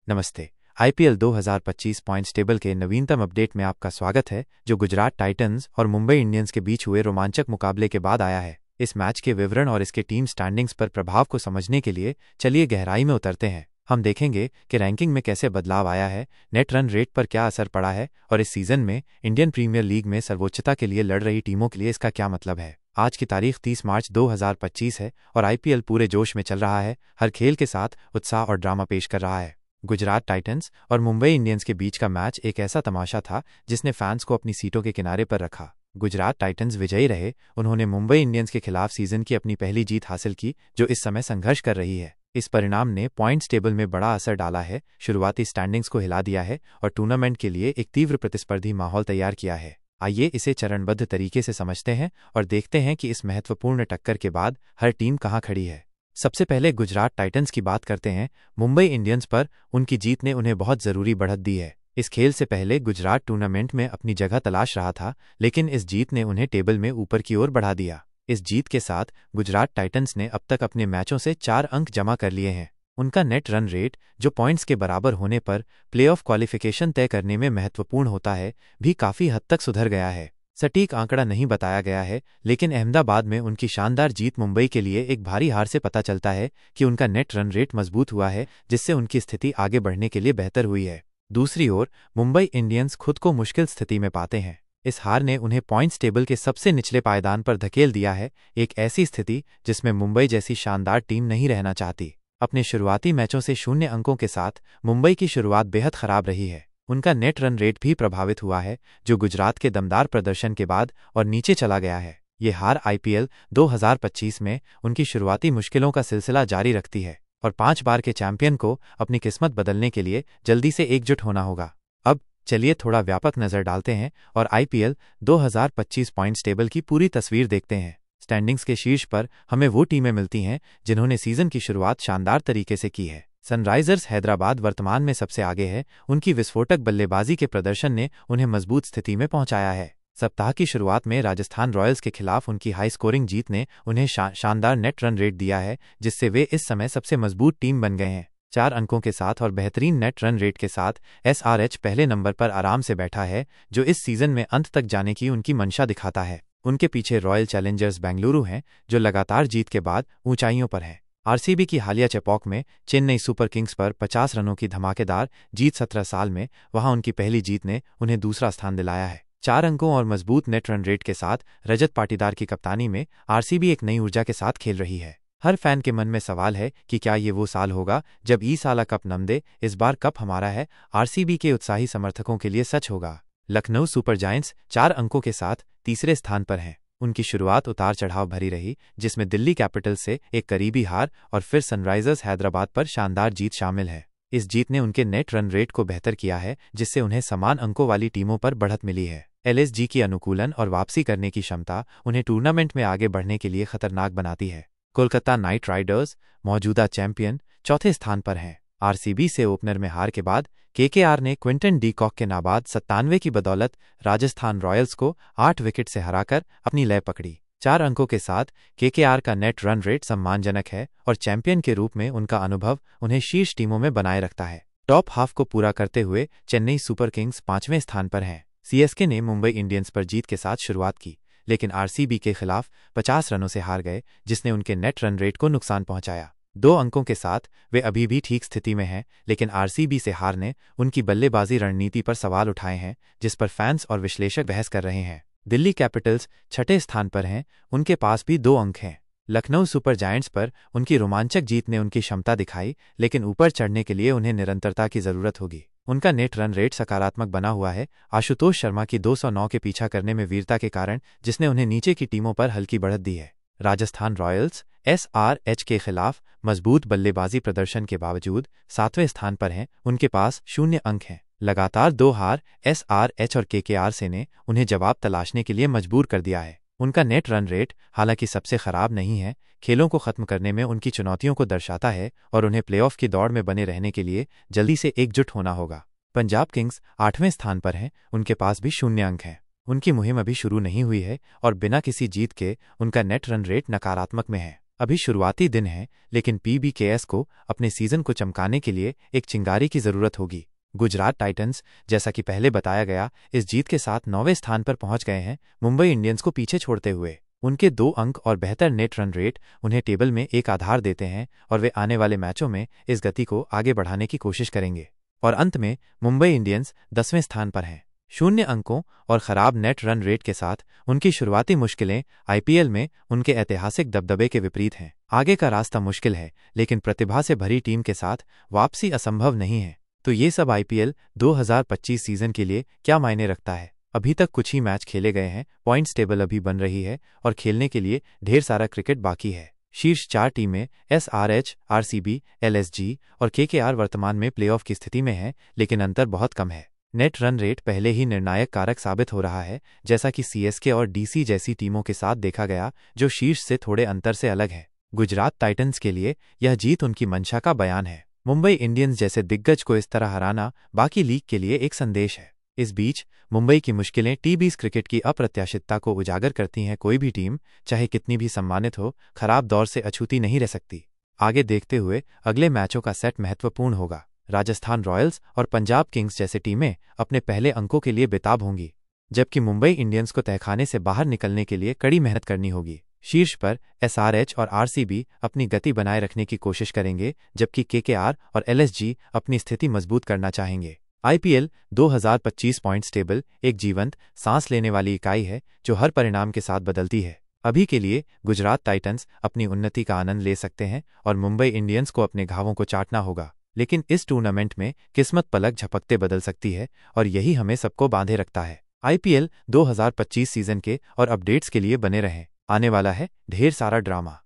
नमस्ते। IPL 2025 points table के नवीनतम अपडेट में आपका स्वागत है, जो गुजरात टाइटंस और मुंबई इंडियंस के बीच हुए रोमांचक मुकाबले के बाद आया है। इस मैच के विवरण और इसके टीम स्टैंडिंग्स पर प्रभाव को समझने के लिए चलिए गहराई में उतरते हैं। हम देखेंगे कि रैंकिंग में कैसे बदलाव आया है, नेट रन रेट पर क्या असर पड़ा है और इस सीजन में इंडियन प्रीमियर लीग में सर्वोच्चता के लिए लड़ रही टीमों के लिए इसका क्या मतलब है। आज की तारीख 30 मार्च 2025 है और आईपीएल पूरे जोश में चल रहा है, हर खेल के साथ उत्साह और ड्रामा पेश कर रहा है। गुजरात टाइटंस और मुंबई इंडियंस के बीच का मैच एक ऐसा तमाशा था जिसने फैंस को अपनी सीटों के किनारे पर रखा। गुजरात टाइटंस विजयी रहे, उन्होंने मुंबई इंडियंस के खिलाफ सीजन की अपनी पहली जीत हासिल की, जो इस समय संघर्ष कर रही है। इस परिणाम ने पॉइंट्स टेबल में बड़ा असर डाला है, शुरुआती स्टैंडिंग्स को हिला दिया है और टूर्नामेंट के लिए एक तीव्र प्रतिस्पर्धी माहौल तैयार किया है। आइए इसे चरणबद्ध तरीके से समझते हैं और देखते हैं कि इस महत्वपूर्ण टक्कर के बाद हर टीम कहां खड़ी है। सबसे पहले गुजरात टाइटंस की बात करते हैं। मुंबई इंडियंस पर उनकी जीत ने उन्हें बहुत जरूरी बढ़त दी है। इस खेल से पहले गुजरात टूर्नामेंट में अपनी जगह तलाश रहा था, लेकिन इस जीत ने उन्हें टेबल में ऊपर की ओर बढ़ा दिया। इस जीत के साथ गुजरात टाइटंस ने अब तक अपने मैचों से 4 अंक जमा कर लिए हैं। उनका नेट रन रेट, जो पॉइंट्स के बराबर होने पर प्लेऑफ क्वालिफिकेशन तय करने में महत्वपूर्ण होता है, भी काफी हद तक सुधर गया है। सटीक आंकड़ा नहीं बताया गया है, लेकिन अहमदाबाद में उनकी शानदार जीत मुंबई के लिए एक भारी हार से पता चलता है कि उनका नेट रन रेट मजबूत हुआ है, जिससे उनकी स्थिति आगे बढ़ने के लिए बेहतर हुई है। दूसरी ओर मुंबई इंडियंस खुद को मुश्किल स्थिति में पाते हैं। इस हार ने उन्हें पॉइंट्स टेबल के सबसे निचले पायदान पर धकेल दिया है, एक ऐसी स्थिति जिसमें मुंबई जैसी शानदार टीम नहीं रहना चाहती। अपने शुरुआती मैचों से 0 अंकों के साथ मुंबई की शुरुआत बेहद खराब रही है। उनका नेट रन रेट भी प्रभावित हुआ है, जो गुजरात के दमदार प्रदर्शन के बाद और नीचे चला गया है। ये हार आईपीएल 2025 में उनकी शुरुआती मुश्किलों का सिलसिला जारी रखती है और 5 बार के चैंपियन को अपनी किस्मत बदलने के लिए जल्दी से एकजुट होना होगा। अब चलिए थोड़ा व्यापक नजर डालते हैं और आईपीएल 2025 पॉइंट्स टेबल की पूरी तस्वीर देखते हैं। स्टैंडिंग्स के शीर्ष पर हमें वो टीमें मिलती हैं जिन्होंने सीजन की शुरुआत शानदार तरीके से की है। सनराइजर्स हैदराबाद वर्तमान में सबसे आगे है। उनकी विस्फोटक बल्लेबाजी के प्रदर्शन ने उन्हें मजबूत स्थिति में पहुंचाया है। सप्ताह की शुरुआत में राजस्थान रॉयल्स के खिलाफ उनकी हाई स्कोरिंग जीत ने उन्हें शानदार नेट रन रेट दिया है, जिससे वे इस समय सबसे मजबूत टीम बन गए हैं। 4 अंकों के साथ और बेहतरीन नेट रन रेट के साथ एसआरएच पहले नंबर पर आराम से बैठा है, जो इस सीजन में अंत तक जाने की उनकी मंशा दिखाता है। उनके पीछे रॉयल चैलेंजर्स बेंगलुरु हैं, जो लगातार जीत के बाद ऊंचाइयों पर है। आरसीबी की हालिया चेपॉक में चेन्नई सुपर किंग्स पर 50 रनों की धमाकेदार जीत 17 साल में, वहां उनकी पहली जीत ने उन्हें दूसरा स्थान दिलाया है। 4 अंकों और मजबूत नेट रन रेट के साथ रजत पाटीदार की कप्तानी में आरसीबी एक नई ऊर्जा के साथ खेल रही है। हर फैन के मन में सवाल है कि क्या ये वो साल होगा जब ई साला कप नम दे, इस बार कप हमारा है। आरसीबी के उत्साही समर्थकों के लिए सच होगा। लखनऊ सुपर जायंट्स 4 अंकों के साथ तीसरे स्थान पर हैं। उनकी शुरुआत उतार चढ़ाव भरी रही, जिसमें दिल्ली कैपिटल्स से एक करीबी हार और फिर सनराइजर्स हैदराबाद पर शानदार जीत शामिल है। इस जीत ने उनके नेट रन रेट को बेहतर किया है, जिससे उन्हें समान अंकों वाली टीमों पर बढ़त मिली है। एलएसजी की अनुकूलन और वापसी करने की क्षमता उन्हें टूर्नामेंट में आगे बढ़ने के लिए खतरनाक बनाती है। कोलकाता नाइट राइडर्स, मौजूदा चैंपियन, चौथे स्थान पर हैं। आरसीबी से ओपनर में हार के बाद केकेआर ने क्विंटन डी कॉक के नाबाद 97 की बदौलत राजस्थान रॉयल्स को 8 विकेट से हराकर अपनी लय पकड़ी। 4 अंकों के साथ केकेआर का नेट रन रेट सम्मानजनक है और चैंपियन के रूप में उनका अनुभव उन्हें शीर्ष टीमों में बनाए रखता है। टॉप हाफ को पूरा करते हुए चेन्नई सुपर किंग्स 5वें स्थान पर हैं। सीएसके ने मुंबई इंडियंस पर जीत के साथ शुरुआत की, लेकिन आरसीबी के खिलाफ 50 रनों से हार गए, जिसने उनके नेट रन रेट को नुकसान पहुंचाया। 2 अंकों के साथ वे अभी भी ठीक स्थिति में हैं, लेकिन आरसीबी से हार ने उनकी बल्लेबाजी रणनीति पर सवाल उठाए हैं, जिस पर फैंस और विश्लेषक बहस कर रहे हैं। दिल्ली कैपिटल्स 6ठे स्थान पर हैं, उनके पास भी 2 अंक हैं। लखनऊ सुपर जायंट्स पर उनकी रोमांचक जीत ने उनकी क्षमता दिखाई, लेकिन ऊपर चढ़ने के लिए उन्हें निरंतरता की जरूरत होगी। उनका नेट रन रेट सकारात्मक बना हुआ है, आशुतोष शर्मा की 209 के पीछा करने में वीरता के कारण, जिसने उन्हें नीचे की टीमों पर हल्की बढ़त दी है। राजस्थान रॉयल्स एसआरएच के खिलाफ मजबूत बल्लेबाजी प्रदर्शन के बावजूद 7वें स्थान पर हैं, उनके पास 0 अंक हैं। लगातार 2 हार एसआरएच और केकेआर से ने उन्हें जवाब तलाशने के लिए मजबूर कर दिया है। उनका नेट रन रेट हालांकि सबसे खराब नहीं है, खेलों को खत्म करने में उनकी चुनौतियों को दर्शाता है और उन्हें प्लेऑफ की दौड़ में बने रहने के लिए जल्दी से एकजुट होना होगा। पंजाब किंग्स 8वें स्थान पर हैं, उनके पास भी 0 अंक हैं। उनकी मुहिम अभी शुरू नहीं हुई है और बिना किसी जीत के उनका नेट रन रेट नकारात्मक में है। अभी शुरुआती दिन है, लेकिन पीबीकेएस को अपने सीजन को चमकाने के लिए एक चिंगारी की जरूरत होगी। गुजरात टाइटंस, जैसा कि पहले बताया गया, इस जीत के साथ 9वें स्थान पर पहुंच गए हैं, मुंबई इंडियंस को पीछे छोड़ते हुए। उनके 2 अंक और बेहतर नेट रन रेट उन्हें टेबल में एक आधार देते हैं और वे आने वाले मैचों में इस गति को आगे बढ़ाने की कोशिश करेंगे। और अंत में मुंबई इंडियंस 10वें स्थान पर हैं। 0 अंकों और खराब नेट रन रेट के साथ उनकी शुरुआती मुश्किलें आईपीएल में उनके ऐतिहासिक दबदबे के विपरीत हैं। आगे का रास्ता मुश्किल है, लेकिन प्रतिभा से भरी टीम के साथ वापसी असंभव नहीं है। तो ये सब आईपीएल 2025 सीजन के लिए क्या मायने रखता है? अभी तक कुछ ही मैच खेले गए हैं, पॉइंट्स टेबल अभी बन रही है और खेलने के लिए ढेर सारा क्रिकेट बाकी है। शीर्ष 4 टीमें एसआरएच, आरसीबी, एलएसजी और केकेआर वर्तमान में प्लेऑफ की स्थिति में हैं, लेकिन अंतर बहुत कम है। नेट रन रेट पहले ही निर्णायक कारक साबित हो रहा है, जैसा कि सीएसके और डीसी जैसी टीमों के साथ देखा गया, जो शीर्ष से थोड़े अंतर से अलग है। गुजरात टाइटंस के लिए यह जीत उनकी मंशा का बयान है। मुंबई इंडियंस जैसे दिग्गज को इस तरह हराना बाकी लीग के लिए एक संदेश है। इस बीच मुंबई की मुश्किलें टी20 क्रिकेट की अप्रत्याशितता को उजागर करती हैं। कोई भी टीम, चाहे कितनी भी सम्मानित हो, खराब दौर से अछूती नहीं रह सकती। आगे देखते हुए अगले मैचों का सेट महत्वपूर्ण होगा। राजस्थान रॉयल्स और पंजाब किंग्स जैसे टीमें अपने पहले अंकों के लिए बेताब होंगी, जबकि मुंबई इंडियंस को तहखाने से बाहर निकलने के लिए कड़ी मेहनत करनी होगी। शीर्ष पर एसआरएच और आरसीबी अपनी गति बनाए रखने की कोशिश करेंगे, जबकि केकेआर और एलएसजी अपनी स्थिति मजबूत करना चाहेंगे। आईपीएल 2025 पॉइंट्स टेबल एक जीवंत, सांस लेने वाली इकाई है जो हर परिणाम के साथ बदलती है। अभी के लिए गुजरात टाइटंस अपनी उन्नति का आनंद ले सकते हैं और मुंबई इंडियंस को अपने घावों को चाटना होगा। लेकिन इस टूर्नामेंट में किस्मत पलक झपकते बदल सकती है और यही हमें सबको बांधे रखता है। आईपीएल 2025 सीजन के और अपडेट्स के लिए बने रहें। आने वाला है ढेर सारा ड्रामा।